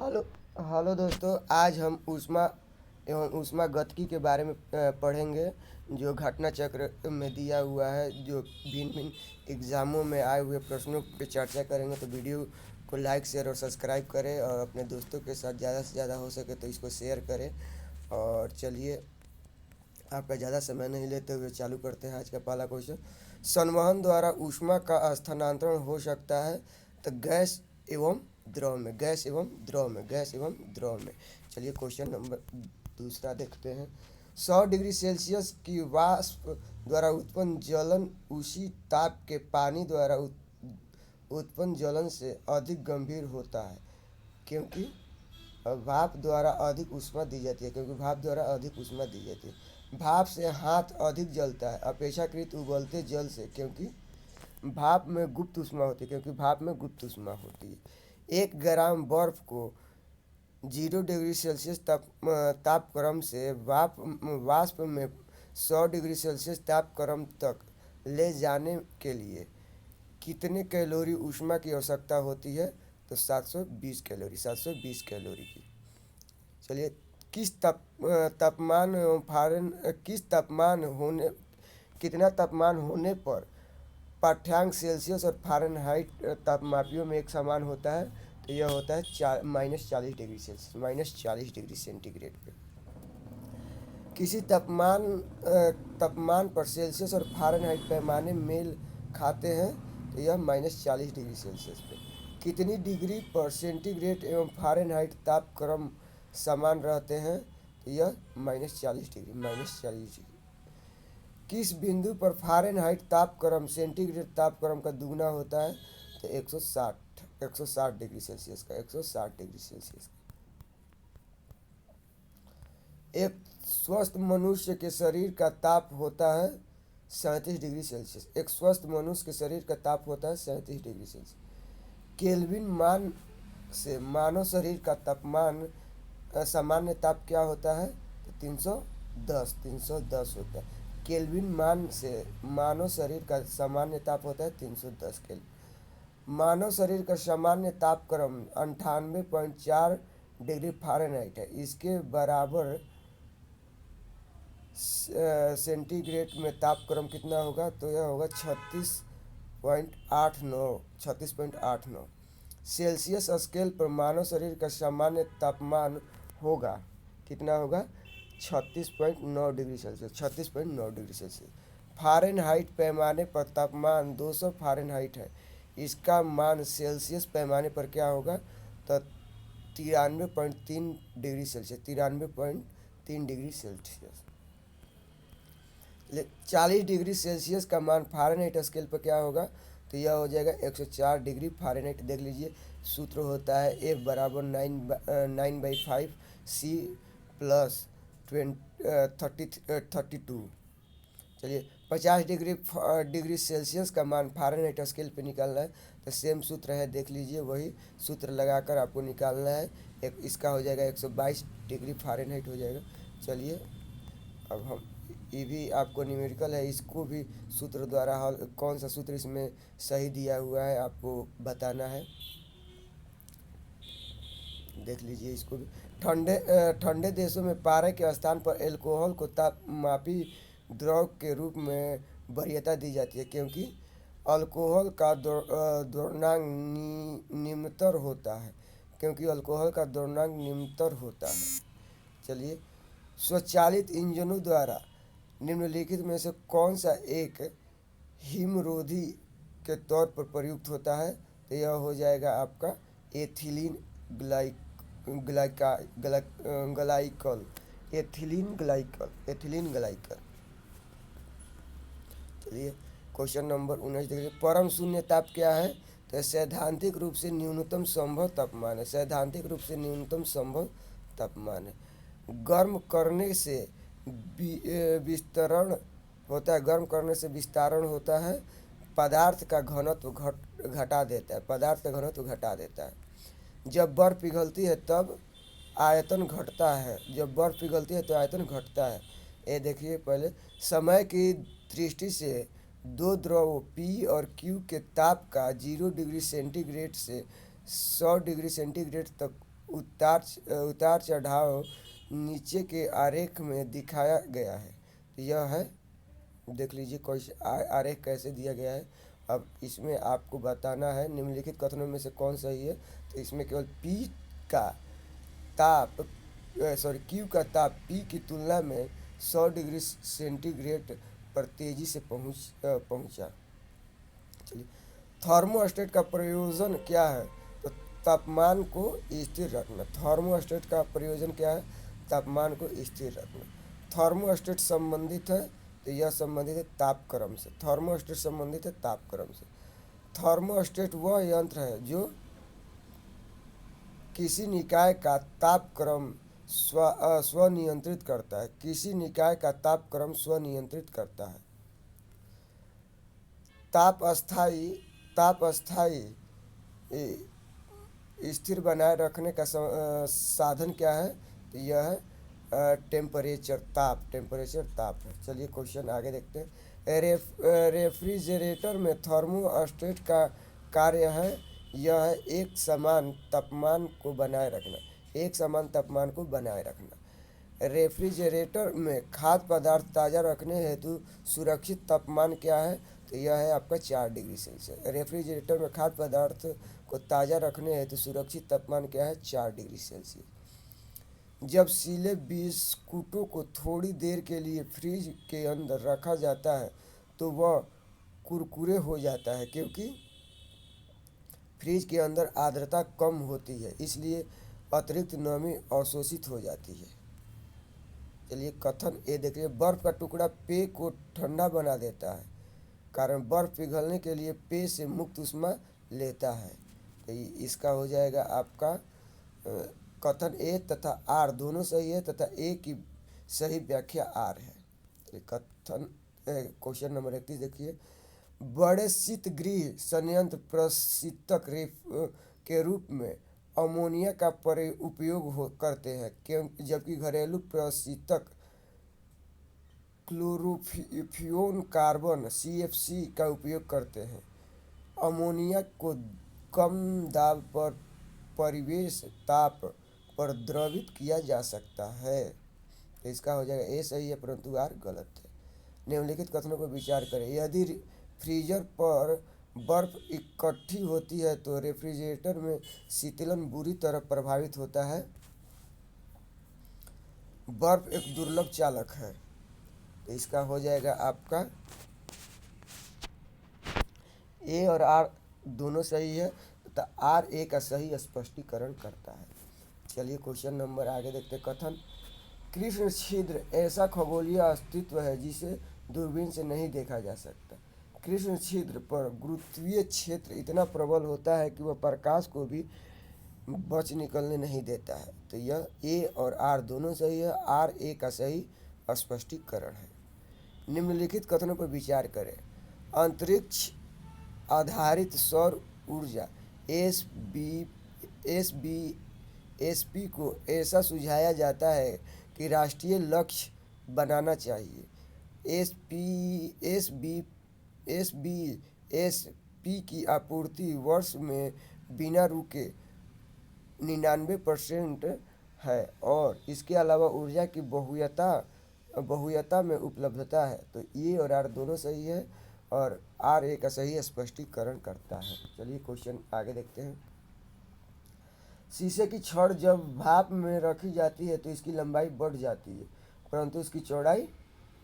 Hello hello दोस्तों, आज हम ऊष्मा एवं ऊष्मागतिकी के बारे में पढ़ेंगे। जो घटना चक्र में दिया हुआ है, जो भिन्न भिन्न एग्ज़ामों में आए हुए प्रश्नों पे चर्चा करेंगे। तो वीडियो को लाइक शेयर और सब्सक्राइब करें और अपने दोस्तों के साथ ज़्यादा से ज़्यादा हो सके तो इसको शेयर करें। और चलिए, आपका ज़्यादा समय नहीं लेते हुए चालू करते हैं आज का पहला क्वेश्चन। संवहन द्वारा ऊष्मा का स्थानांतरण हो सकता है तो गैस एवं द्रव में, गैस एवं द्रव में, गैस एवं द्रव में। चलिए क्वेश्चन नंबर दूसरा देखते हैं। 100 डिग्री सेल्सियस की वाष्प द्वारा उत्पन्न जलन उसी ताप के पानी द्वारा उत्पन्न जलन से अधिक गंभीर होता है, क्योंकि भाप द्वारा अधिक ऊष्मा दी जाती है, क्योंकि भाप द्वारा अधिक ऊष्मा दी जाती है। भाप से हाथ अधिक जलता है अपेक्षाकृत उबलते जल से, क्योंकि भाप में गुप्त ऊष्मा होती है, क्योंकि भाप में गुप्त ऊष्मा होती है। 1 ग्राम बर्फ को 0 डिग्री सेल्सियस तापक्रम से वाष्प में 100 डिग्री सेल्सियस तापक्रम तक ले जाने के लिए कितने कैलोरी ऊष्मा की आवश्यकता होती है? तो 720 कैलोरी, 720 कैलोरी की। चलिए, कितना तापमान होने पर पाठ्यांक सेल्सियस और फ़ारेनहाइट तापमापियों में एक समान होता है? तो यह होता है -40 डिग्री सेल्सियस, -40 डिग्री सेंटीग्रेड पे। किसी तापमान पर सेल्सियस और फ़ारेनहाइट पैमाने मेल खाते हैं, तो यह -40 डिग्री सेल्सियस पे। कितनी डिग्री पर सेंटीग्रेड एवं फ़ारेनहाइट तापक्रम समान रहते हैं? तो यह -40 डिग्री, -40 डिग्री। किस बिंदु पर फ़ारेनहाइट तापक्रम सेंटीग्रेड तापक्रम का दुगना होता है? तो 160 डिग्री सेल्सियस का, 160 डिग्री सेल्सियस का। एक स्वस्थ मनुष्य के शरीर का ताप होता है 37 डिग्री सेल्सियस। एक स्वस्थ मनुष्य के शरीर का ताप होता है 37 डिग्री सेल्सियस। केल्विन मान से मानव शरीर का तापमान सामान्य ताप क्या होता है? तो 310 होता है। केल्विन मान से मानव शरीर का सामान्य ताप होता है 310 केल्विन। मानव शरीर का सामान्य तापक्रम 98.4 डिग्री फ़ारेनहाइट है। इसके बराबर सेंटीग्रेड में तापक्रम कितना होगा? तो यह होगा 36.89 सेल्सियस स्केल पर मानव शरीर का सामान्य तापमान होगा, कितना होगा? 36.9 degree Celsius, 36.9 degree Celsius. Fahrenheit पैमाने पर तापमान 200 फ़ारेनहाइट है। इसका मान सेल्सियस पैमाने पर क्या होगा? तो 93.3 degree Celsius, 93.3 degree Celsius. 40 degree Celsius का मान फ़ारेनहाइट स्केल पर क्या होगा? तो यह हो जाएगा 104 डिग्री फ़ारेनहाइट। देख लीजिए, सूत्र होता है F बराबर 9/5 C प्लस 32। चलिए, 50 डिग्री सेल्सियस का मान फ़ारेनहाइट स्केल पे निकालना है। तो सेम सूत्र है, देख लीजिए, वही सूत्र लगाकर आपको निकालना है। इसका हो जाएगा 122 डिग्री फ़ारेनहाइट हो जाएगा। चलिए, अब हम ये भी आपको न्यूमेरिकल है, इसको भी सूत्र द्वारा हल, कौन सा सूत्र इसमें सही दिया हुआ है आपको बताना है। देख लीजिए इसको भी। ठंडे देशों में पारे के स्थान पर एल्कोहल को तापमापी द्रव के रूप में वरीयता दी जाती है, क्योंकि अल्कोहल का द्रव्यमान निम्नतर होता है, क्योंकि अल्कोहल का द्रव्यमान निम्नतर होता है। चलिए, स्वचालित इंजनों द्वारा निम्नलिखित में से कौन सा एक हिमरोधी के तौर पर प्रयुक्त होता है? तो यह हो जाएगा आपका एथिलीन ग्लाइकल, एथिलीन ग्लाइकल। चलिए, क्वेश्चन नंबर 19 देखिए। परम शून्य ताप क्या है? तो सैद्धांतिक रूप से न्यूनतम संभव तापमान है, सैद्धांतिक रूप से न्यूनतम संभव तापमान है। गर्म करने से विस्तरण होता है, गर्म करने से विस्तारण होता है, पदार्थ का घनत्व घटा देता है, पदार्थ का घनत्व घटा देता है। जब बर्फ पिघलती है तब आयतन घटता है, जब बर्फ पिघलती है तो आयतन घटता है। ये देखिए, पहले समय की दृष्टि से दो द्रव P और Q के ताप का 0 डिग्री सेंटीग्रेड से 100 डिग्री सेंटीग्रेड तक उतार चढ़ाव नीचे के आरेख में दिखाया गया है। यह है, देख लीजिए कैसे आरेख कैसे दिया गया है। अब इसमें आपको बताना है निम्नलिखित कथनों में से कौन सही है। तो इसमें केवल पी का ताप क्यू का ताप पी की तुलना में 100 डिग्री सेंटीग्रेड पर तेजी से पहुंचा। चलिए, थर्मोस्टेट का प्रयोजन क्या है। तो तापमान को स्थिर रखना। थर्मोस्टेट का प्रयोजन क्या है, तापमान को स्थिर रखना। थर्मोस्टेट संबंधित है, तो यह संबंधित है तापक्रम से। थर्मोस्टेट संबंधित है तापक्रम से। थर्मोस्टेट वह यंत्र है जो किसी निकाय का तापक्रम स्वनियंत्रित करता है। किसी निकाय का तापक्रम स्वनियंत्रित करता है। ताप अस्थाई स्थिर बनाए रखने का साधन क्या है। तो यह है टेम्परेचर ताप है। चलिए क्वेश्चन आगे देखते हैं। रेफ्रिजरेटर में थर्मोस्टेट का कार्य है, यह है एक समान तापमान को बनाए रखना। रेफ्रिजरेटर में खाद्य पदार्थ ताज़ा रखने हेतु सुरक्षित तापमान क्या है। तो यह है आपका 4 डिग्री सेल्सियस। रेफ्रिजरेटर में खाद्य पदार्थ को ताज़ा रखने हेतु सुरक्षित तापमान क्या है, 4 डिग्री सेल्सियस। जब सीले बिस्कुटों को थोड़ी देर के लिए फ्रिज के अंदर रखा जाता है तो वह कुरकुरे हो जाता है, क्योंकि फ्रिज के अंदर आर्द्रता कम होती है, इसलिए अतिरिक्त नमी अवशोषित हो जाती है। चलिए कथन ए देखिए। बर्फ का टुकड़ा पेय को ठंडा बना देता है, कारण बर्फ पिघलने के लिए पेय से मुक्त ऊष्मा लेता है। तो इसका हो जाएगा आपका कथन ए तथा आर दोनों सही है, तथा ए की सही व्याख्या आर है। तो कथन क्वेश्चन नंबर 31 देखिए। बड़े शीतगृह संयंत्र प्रशीतक के रूप में अमोनिया का उपयोग करते हैं, जबकि घरेलू प्रशीतक क्लोरोफ्यूरन कार्बन CFC का उपयोग करते हैं। अमोनिया को कम दाब पर परिवेश ताप पर द्रवित किया जा सकता है। तो इसका हो जाएगा ए सही है, परंतु आर गलत है। निम्नलिखित कथनों पर विचार करें। यदि फ्रीजर पर बर्फ इकट्ठी होती है तो रेफ्रिजरेटर में शीतलन बुरी तरह प्रभावित होता है। बर्फ एक दुर्लभ चालक है। तो इसका हो जाएगा आपका ए और आर दोनों सही है, तथा आर ए का सही स्पष्टीकरण करता है। चलिए क्वेश्चन नंबर आगे देखते। कथन कृष्ण छिद्र ऐसा खगोलीय अस्तित्व है जिसे दूरबीन से नहीं देखा जा सकता। कृष्ण छिद्र पर गुरुत्वीय क्षेत्र इतना प्रबल होता है कि वह प्रकाश को भी बच निकलने नहीं देता है। तो यह ए और आर दोनों सही है। आर ए का सही स्पष्टीकरण है। निम्नलिखित कथनों पर विचार करें। अंतरिक्ष आधारित सौर ऊर्जा एसपी को ऐसा सुझाया जाता है कि राष्ट्रीय लक्ष्य बनाना चाहिए। एसबी की आपूर्ति वर्ष में बिना रुके 99% है, और इसके अलावा ऊर्जा की बहुयता में उपलब्धता है। तो ए और आर दोनों सही है, और आर ए का सही स्पष्टीकरण करता है। चलिए क्वेश्चन आगे देखते हैं। शीशे की छड़ जब भाप में रखी जाती है तो इसकी लंबाई बढ़ जाती है, परंतु इसकी चौड़ाई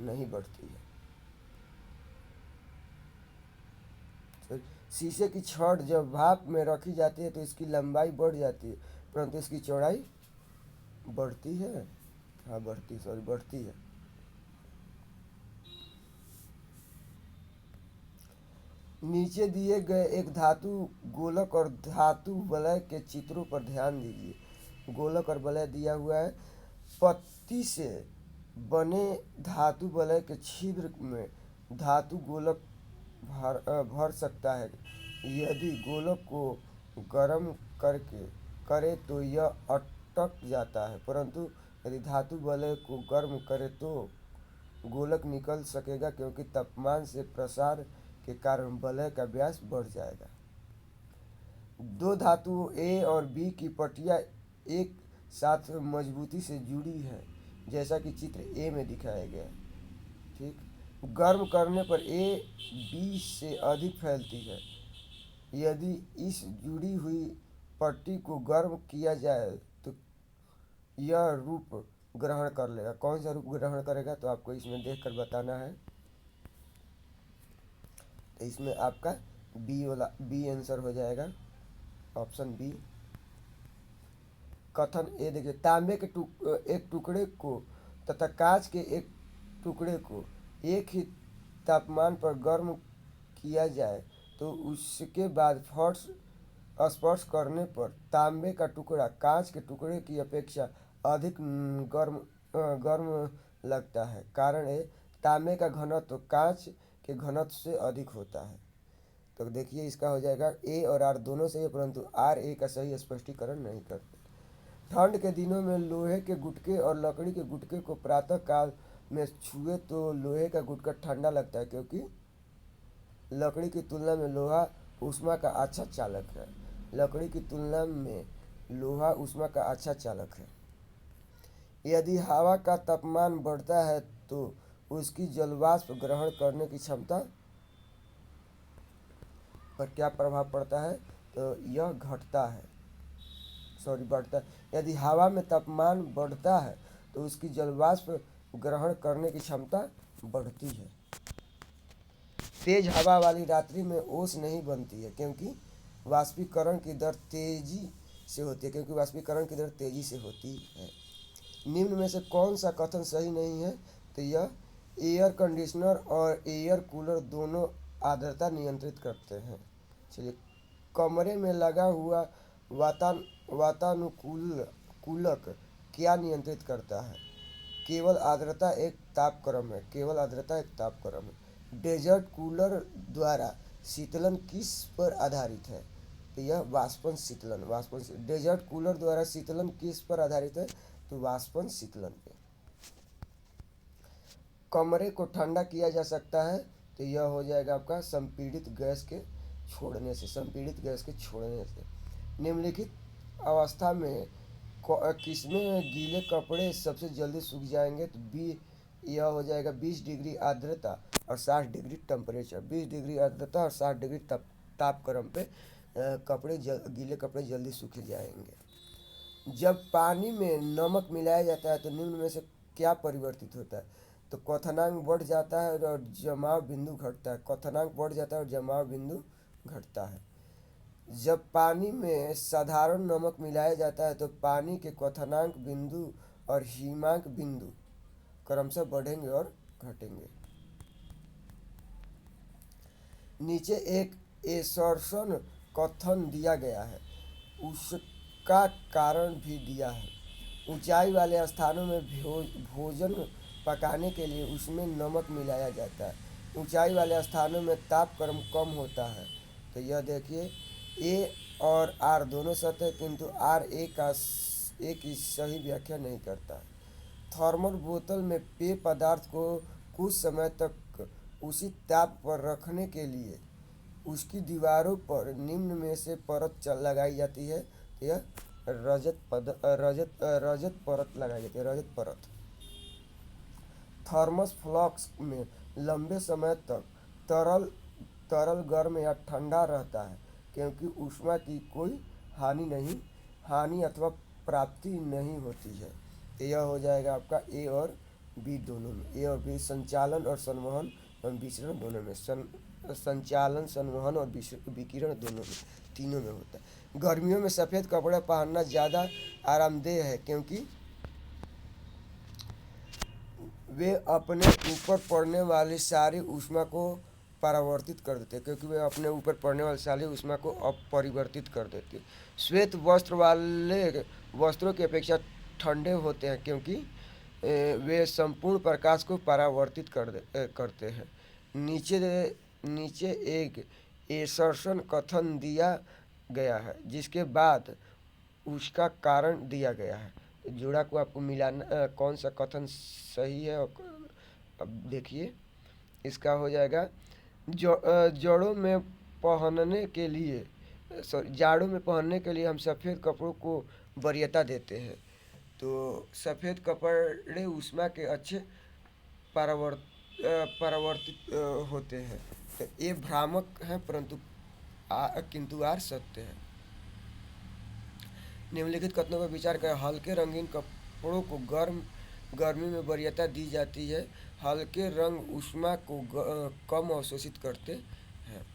नहीं बढ़ती है। शीशे की छड़ जब भाप में रखी जाती है तो इसकी लंबाई बढ़ जाती है, परंतु इसकी चौड़ाई बढ़ती है। हाँ बढ़ती है। नीचे दिए गए एक धातु गोलक और धातु वलय के चित्रों पर ध्यान दीजिए। गोलक और वलय दिया हुआ है। पत्ती से बने धातु वलय के छिद्र में धातु गोलक भर सकता है। यदि गोलक को गर्म करे तो यह अटक जाता है, परंतु यदि धातु वलय को गर्म करे तो गोलक निकल सकेगा, क्योंकि तापमान से प्रसार के कारण वलय का व्यास बढ़ जाएगा। दो धातुओं ए और बी की पट्टियाँ एक साथ मजबूती से जुड़ी है, जैसा कि चित्र ए में दिखाया गया है। ठीक, गर्म करने पर ए बी से अधिक फैलती है। यदि इस जुड़ी हुई पट्टी को गर्म किया जाए तो यह रूप ग्रहण कर लेगा। कौन सा रूप ग्रहण करेगा, तो आपको इसमें देखकर बताना है। तो इसमें आपका बी आंसर हो जाएगा, ऑप्शन बी। कथन ए देखिए, तांबे के एक टुकड़े को तथा कांच के एक टुकड़े को एक ही तापमान पर गर्म किया जाए तो उसके बाद फर्श स्पर्श करने पर तांबे का टुकड़ा कांच के टुकड़े की अपेक्षा अधिक गर्म लगता है। कारण है, तांबे का घनत्व कांच के घनत्व से अधिक होता है। तो देखिए इसका हो जाएगा ए और आर दोनों सही है, परंतु आर ए का सही स्पष्टीकरण नहीं करते। ठंड के दिनों में लोहे के गुटके और लकड़ी के गुटके को प्रातः काल में छुए तो लोहे का गुटका ठंडा लगता है, क्योंकि लकड़ी की तुलना में लोहा ऊष्मा का अच्छा चालक है। लकड़ी की तुलना में लोहा ऊष्मा का अच्छा चालक है। यदि हवा का तापमान बढ़ता है तो उसकी जलवाष्प ग्रहण करने की क्षमता पर क्या प्रभाव पड़ता है, तो यह घटता है, सॉरी बढ़ता है। यदि हवा में तापमान बढ़ता है तो उसकी जलवाष्प ग्रहण करने की क्षमता बढ़ती है। तेज हवा वाली रात्रि में ओस नहीं बनती है, क्योंकि वाष्पीकरण की दर तेजी से होती है। निम्न में से कौन सा कथन सही नहीं है, तो यह एयर कंडीशनर और एयर कूलर दोनों आर्द्रता नियंत्रित करते हैं। चलिए, कमरे में लगा हुआ वातानुकूलक क्या नियंत्रित करता है, केवल आर्द्रता एक तापक्रम है। डेजर्ट कूलर द्वारा शीतलन किस पर आधारित है, तो यह वाष्पन शीतलन। डेजर्ट कूलर द्वारा शीतलन किस पर आधारित है, तो वाष्पन शीतलन पे। कमरे को ठंडा किया जा सकता है, तो यह हो जाएगा आपका संपीड़ित गैस के छोड़ने से। निम्नलिखित अवस्था में किसमें गीले कपड़े सबसे जल्दी सूख जाएंगे, तो यह हो जाएगा 20 डिग्री आर्द्रता और 60 डिग्री टेम्परेचर। 20 डिग्री आर्द्रता और 60 डिग्री तापक्रम पे गीले कपड़े जल्दी सूख जाएंगे। जब पानी में नमक मिलाया जाता है तो निम्न में से क्या परिवर्तित होता है, तो क्वथनांक बढ़ जाता है और जमाव बिंदु घटता है। जब पानी में साधारण नमक मिलाया जाता है तो पानी के क्वथनांक बिंदु और हिमांक बिंदु क्रमशः बढ़ेंगे और घटेंगे। नीचे एक एसर्शन कथन दिया गया है, उसका कारण भी दिया है। ऊंचाई वाले स्थानों में भोजन पकाने के लिए उसमें नमक मिलाया जाता है। ऊंचाई वाले स्थानों में तापक्रम कम होता है। तो यह देखिए, ए और आर दोनों सत्य है, किंतु आर ए की सही व्याख्या नहीं करता है। थर्मल बोतल में पेय पदार्थ को कुछ समय तक उसी ताप पर रखने के लिए उसकी दीवारों पर निम्न में से परत लगाई जाती है। यह रजत परत लगाई जाती है, रजत परत। थर्मस फ्लास्क में लंबे समय तक तरल गर्म या ठंडा रहता है, क्योंकि ऊष्मा की कोई हानि अथवा प्राप्ति नहीं होती है। यह हो जाएगा आपका ए और बी दोनों में। ए और बी संचालन और संवहन और विकिरण दोनों में, संचालन, संवहन और विकिरण दोनों में, तीनों में होता है। गर्मियों में सफ़ेद कपड़ा पहनना ज़्यादा आरामदेह है, क्योंकि वे अपने ऊपर पड़ने वाली सारी ऊष्मा को परावर्तित कर देते हैं, श्वेत वस्त्र वाले वस्त्रों की अपेक्षा ठंडे होते हैं, क्योंकि वे संपूर्ण प्रकाश को परावर्तित करते हैं। नीचे एक एसर्शन कथन दिया गया है, जिसके बाद उसका कारण दिया गया है। जोड़ा को आपको मिलाना, कौन सा कथन सही है। अब देखिए, इसका हो जाएगा जाड़ों में पहनने के लिए हम सफ़ेद कपड़ों को वरीयता देते हैं। तो सफ़ेद कपड़े ऊष्मा के अच्छे परावर्तित होते हैं। तो ये भ्रामक है, परंतु किंतु आर सत्य है। निम्नलिखित कथनों पर विचार करें। हल्के रंगीन कपड़ों को गर्मी में वरीयता दी जाती है। हल्के रंग ऊष्मा को कम अवशोषित करते हैं।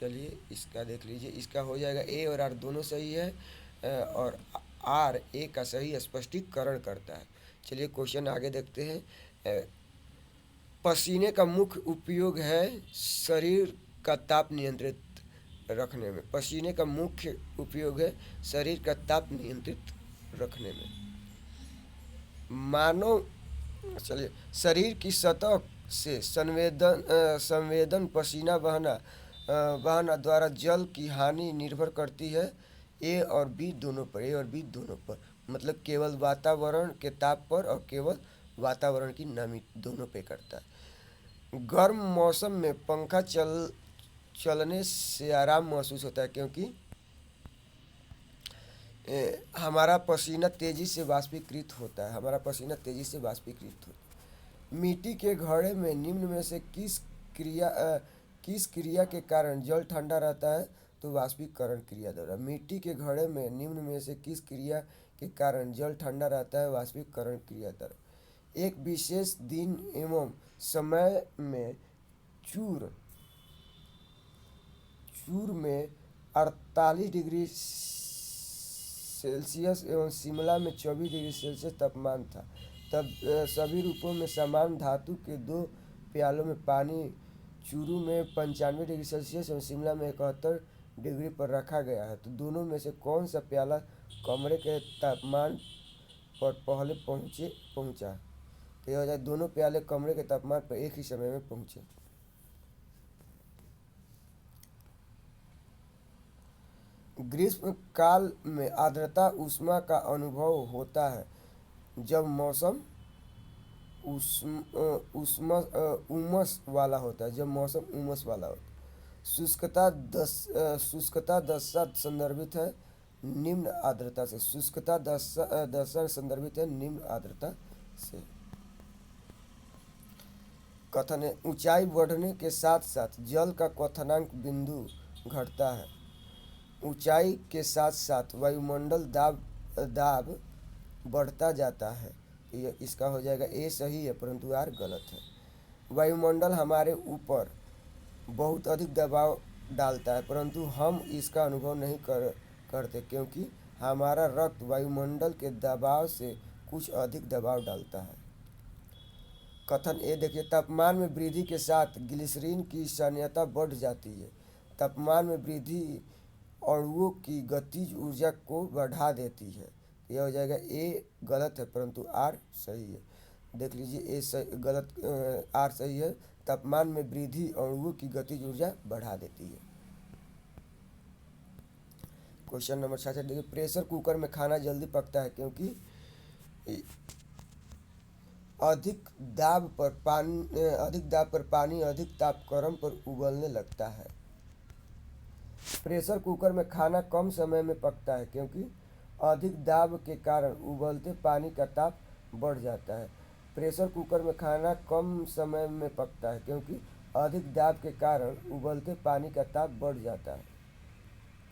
चलिए इसका देख लीजिए। इसका हो जाएगा ए और आर दोनों सही है, और आर ए का सही स्पष्टीकरण करता है। चलिए क्वेश्चन आगे देखते हैं। पसीने का मुख्य उपयोग है शरीर का ताप नियंत्रित रखने में। पसीने का मुख्य उपयोग है शरीर का ताप नियंत्रित रखने में। मानव चलिए शरीर की सतह से संवेदन पसीना बहाना द्वारा जल की हानि निर्भर करती है ए और बी दोनों पर। मतलब केवल वातावरण के ताप पर और केवल वातावरण की नमी दोनों पे करता है। गर्म मौसम में पंखा चलने से आराम महसूस होता है, क्योंकि हमारा पसीना तेजी से वाष्पीकृत होता है। मिट्टी के घड़े में निम्न में से किस क्रिया के कारण जल ठंडा रहता है? तो वाष्पीकरण क्रिया द्वारा। मिट्टी के घड़े में निम्न में से किस क्रिया के कारण जल ठंडा रहता है? वाष्पीकरण क्रिया द्वारा। एक विशेष दिन एवं समय में चूर में 48 डिग्री सेल्सियस एवं शिमला में 24 डिग्री सेल्सियस तापमान था। तब सभी रूपों में समान धातु के 2 प्यालों में पानी चूरू में 95 डिग्री सेल्सियस एवं शिमला में 71 डिग्री पर रखा गया है। तो दोनों में से कौन सा प्याला कमरे के तापमान पर पहले पहुंचा? तो यह हो जाए दोनों प्याले कमरे के तापमान पर एक ही समय में पहुंचे। ग्रीष्म काल में आर्द्रता ऊष्मा का अनुभव होता है जब मौसम उमस वाला होता है। शुष्कता दशा संदर्भित है निम्न आर्द्रता से। निम्न आर्द्रता से। कथन है ऊंचाई बढ़ने के साथ साथ जल का क्वथनांक बिंदु घटता है। ऊंचाई के साथ साथ वायुमंडल दाब बढ़ता जाता है। इसका हो जाएगा ए सही है, परंतु आर गलत है। वायुमंडल हमारे ऊपर बहुत अधिक दबाव डालता है, परंतु हम इसका अनुभव नहीं करते, क्योंकि हमारा रक्त वायुमंडल के दबाव से कुछ अधिक दबाव डालता है। कथन ए देखिए। तापमान में वृद्धि के साथ ग्लिसरीन की सांद्रता बढ़ जाती है। तापमान में वृद्धि अणुओं की गतिज ऊर्जा को बढ़ा देती है। यह हो जाएगा ए गलत है, परंतु आर सही है। देख लीजिए ए सही गलत आर सही है। तापमान में वृद्धि अणुओं की गतिज ऊर्जा बढ़ा देती है। क्वेश्चन नंबर 66 देखिए। प्रेशर कुकर में खाना जल्दी पकता है क्योंकि अधिक दाब पर पानी अधिक तापक्रम पर उबलने लगता है। प्रेशर कुकर में खाना कम समय में पकता है क्योंकि अधिक दाब के कारण उबलते पानी का ताप बढ़ जाता है। प्रेशर कुकर में खाना कम समय में पकता है क्योंकि अधिक दाब के कारण उबलते पानी का ताप बढ़ जाता है।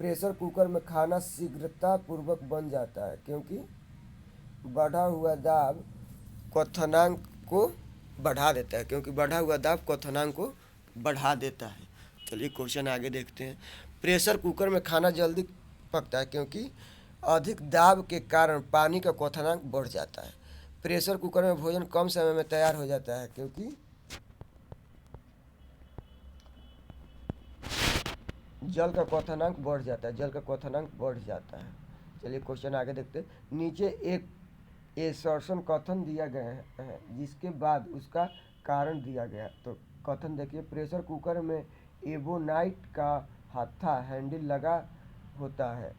प्रेशर कुकर में खाना शीघ्रतापूर्वक बन जाता है क्योंकि बढ़ा हुआ दाब क्वथनांक को बढ़ा देता है। चलिए क्वेश्चन आगे देखते हैं। प्रेशर कुकर में खाना जल्दी पकता है क्योंकि अधिक दाब के कारण पानी का क्वथनांक बढ़ जाता है। प्रेशर कुकर में भोजन कम समय में तैयार हो जाता है क्योंकि जल का क्वथनांक बढ़ जाता है। चलिए क्वेश्चन आगे देखते हैं। नीचे एक एसर्शन कथन दिया गया है जिसके बाद उसका कारण दिया गया। तो कथन देखिए। प्रेशर कुकर में एबोनाइट का हत्था हैंडल लगा होता है।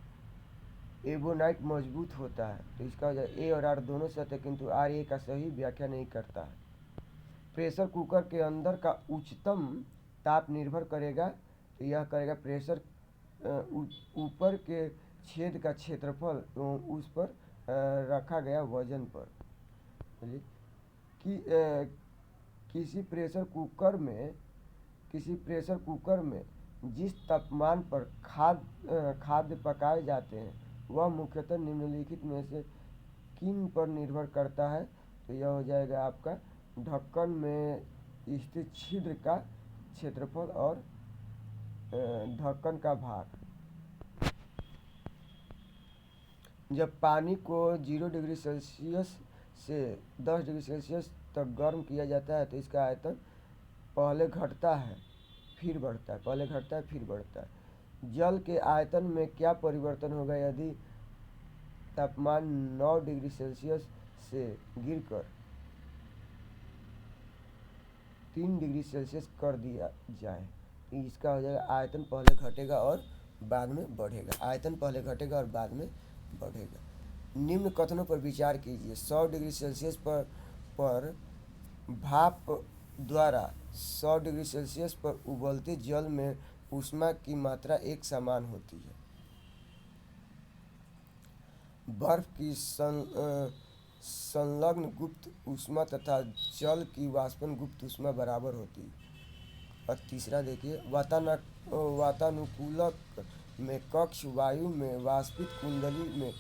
एबोनाइट मजबूत होता है। तो इसका ए और आर दोनों सत्य, किंतु आर ए का सही व्याख्या नहीं करता है। प्रेशर कुकर के अंदर का उच्चतम ताप निर्भर करेगा। तो यह करेगा प्रेशर ऊपर के छेद का क्षेत्रफल एवं उस पर रखा गया वजन पर। चलिए कि किसी प्रेशर कुकर में जिस तापमान पर खाद्य पकाए जाते हैं वह मुख्यतः निम्नलिखित में से किन पर निर्भर करता है? तो यह हो जाएगा आपका ढक्कन में स्थित छिद्र का क्षेत्रफल और ढक्कन का भार। जब पानी को 0 डिग्री सेल्सियस से 10 डिग्री सेल्सियस तक गर्म किया जाता है तो इसका आयतन पहले घटता है फिर बढ़ता है। जल के आयतन में क्या परिवर्तन होगा यदि तापमान 9 डिग्री सेल्सियस से गिरकर 3 डिग्री सेल्सियस कर दिया जाए? इसका हो जाएगा आयतन पहले घटेगा और बाद में बढ़ेगा। निम्न कथनों पर विचार कीजिए। 100 डिग्री सेल्सियस पर भाप द्वारा 100 डिग्री सेल्सियस पर उबलते जल में ऊष्मा की मात्रा एक समान होती है। बर्फ की संलग्न गुप्त ऊष्मा तथा जल की वाष्पन गुप्त ऊष्मा बराबर होती है। और तीसरा देखिए, वातानुकूलक में कक्ष वायु में वाष्पित कुंडली में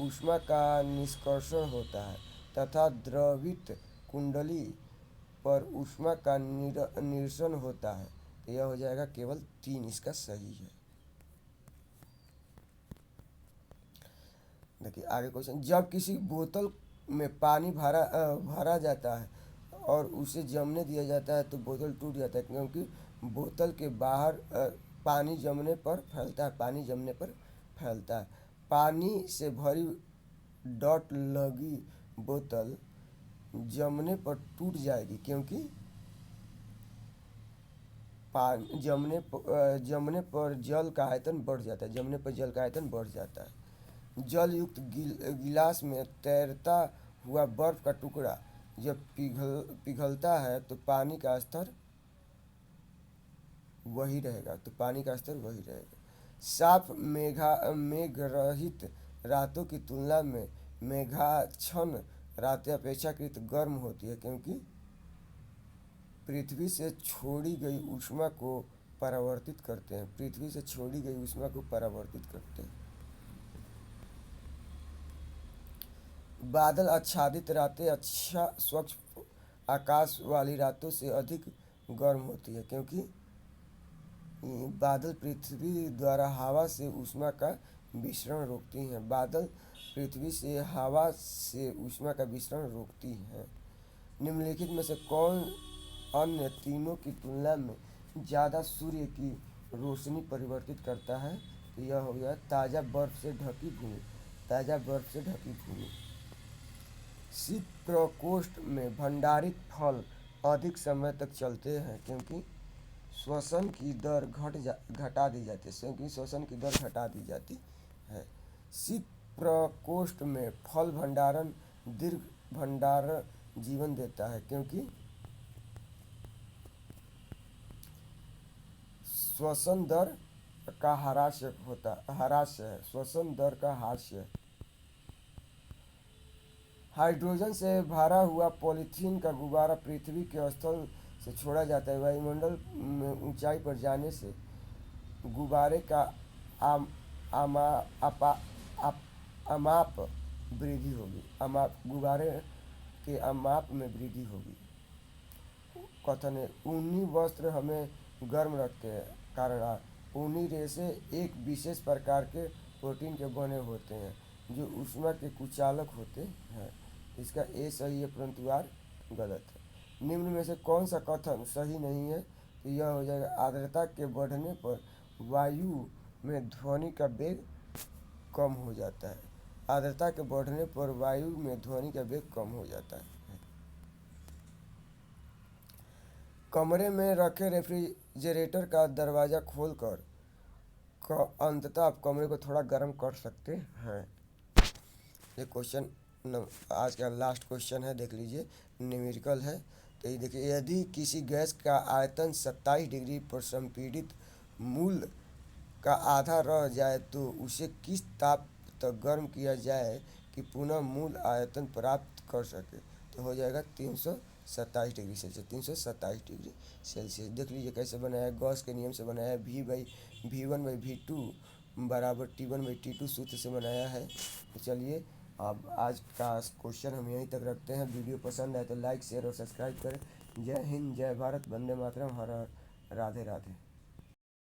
ऊष्मा का निष्कर्षण होता है तथा द्रवित कुंडली पर ऊष्मा का निरसन होता है। तो यह हो जाएगा केवल 3, इसका सही है। देखिए आगे क्वेश्चन, जब किसी बोतल में पानी भरा जाता है और उसे जमने दिया जाता है तो बोतल टूट जाता है, क्योंकि बोतल के बाहर पानी जमने पर फैलता है। पानी से भरी डॉट लगी बोतल जमने पर टूट जाएगी, क्योंकि जमने पर जल का आयतन बढ़ जाता है। जल युक्त गिलास में तैरता हुआ बर्फ का टुकड़ा जब पिघलता है तो पानी का स्तर वही रहेगा। साफ मेघ रहित रातों की तुलना में मेघाच्छन्न रातें अपेक्षाकृत गर्म होती है, क्योंकि पृथ्वी से छोड़ी गई ऊष्मा को परावर्तित करते हैं। बादल आच्छादित रातें अच्छा स्वच्छ आकाश वाली रातों से अधिक गर्म होती है, क्योंकि बादल पृथ्वी द्वारा हवा से ऊष्मा का विसरण रोकती हैं। निम्नलिखित में से कौन अन्य तीनों की तुलना में ज़्यादा सूर्य की रोशनी परिवर्तित करता है? तो यह हो गया ताज़ा बर्फ से ढकी भूमि। शीत प्रकोष्ठ में भंडारित फल अधिक समय तक चलते हैं, क्योंकि श्वसन की दर घटा दी जाती है। शीत प्रकोष्ठ में फल भंडारण दीर्घ भंडारण जीवन देता है, क्योंकि श्वसन दर का ह्रास है। हाइड्रोजन से भरा हुआ पॉलीथीन का गुब्बारा पृथ्वी के स्थल से छोड़ा जाता है। वायुमंडल में ऊंचाई पर जाने से गुब्बारे का अमाप में वृद्धि होगी। कथन है, ऊनी वस्त्र हमें गर्म रखते हैं। कारण, ऊनी रेशे एक विशेष प्रकार के प्रोटीन के बने होते हैं जो ऊष्मा के कुचालक होते हैं। इसका ए सही है परंतु आर गलत है। निम्न में से कौन सा कथन सही नहीं है? तो यह हो जाएगा आर्द्रता के बढ़ने पर वायु में ध्वनि का वेग कम हो जाता है। कमरे में रखे रेफ्रिजरेटर का दरवाज़ा खोलकर अंततः आप कमरे को थोड़ा गर्म कर सकते हैं। ये क्वेश्चन आज का लास्ट क्वेश्चन है, देख लीजिए, न्यूमेरिकल है। तो ये देखिए, यदि किसी गैस का आयतन 27 डिग्री पर संपीड़ित मूल का आधा रह जाए तो उसे किस ताप तक गर्म किया जाए कि पुनः मूल आयतन प्राप्त कर सके। तो हो जाएगा 327 डिग्री सेल्सियस, 327 डिग्री सेल्सियस। देख लीजिए कैसे बनाया है, गॉस के नियम से बनाया है। V/V1/V2 बराबर T1/T2 सूत्र से बनाया है। तो चलिए अब आज का क्वेश्चन हम यहीं तक रखते हैं। वीडियो पसंद आए तो लाइक शेयर और सब्सक्राइब करें। जय हिंद, जय भारत, वंदे मातरम, हर हर, राधे राधे।